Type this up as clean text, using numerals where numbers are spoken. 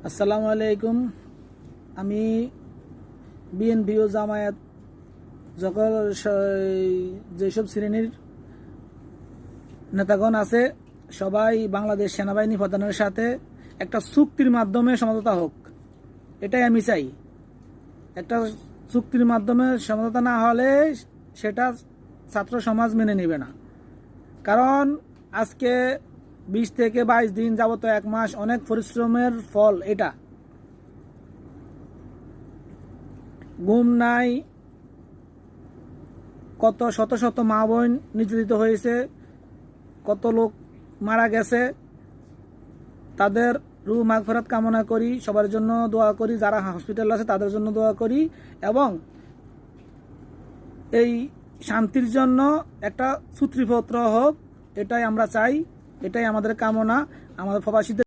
আসসালামু আলাইকুম। আমি বিএনপি ও জামায়াত সকল যেসব শ্রেণীর নেতাগণ আছে সবাই বাংলাদেশ সেনাবাহিনী প্রধানের সাথে একটা চুক্তির মাধ্যমে সমঝোতা হোক, এটাই আমি চাই। একটা চুক্তির মাধ্যমে সমঝোতা না হলে সেটা ছাত্র সমাজ মেনে নেবে না। কারণ আজকে 20 থেকে 22 দিন যাবত 1 মাস অনেক পরিশ্রমের ফল এটা। ঘুম নাই, কত শত শত মা বোন নির্যাতিত হয়েছে, কত লোক মারা গেছে। তাদের রূহ মাগফিরাত কামনা করি, সবার জন্য দোয়া করি, যারা হসপিটাল আছে তাদের জন্য দোয়া করি, এবং এই শান্তির জন্য একটা সূত্রপত্র হোক, এটাই আমরা চাই, এটাই আমাদের কামনা। আমাদের প্রবাসীদের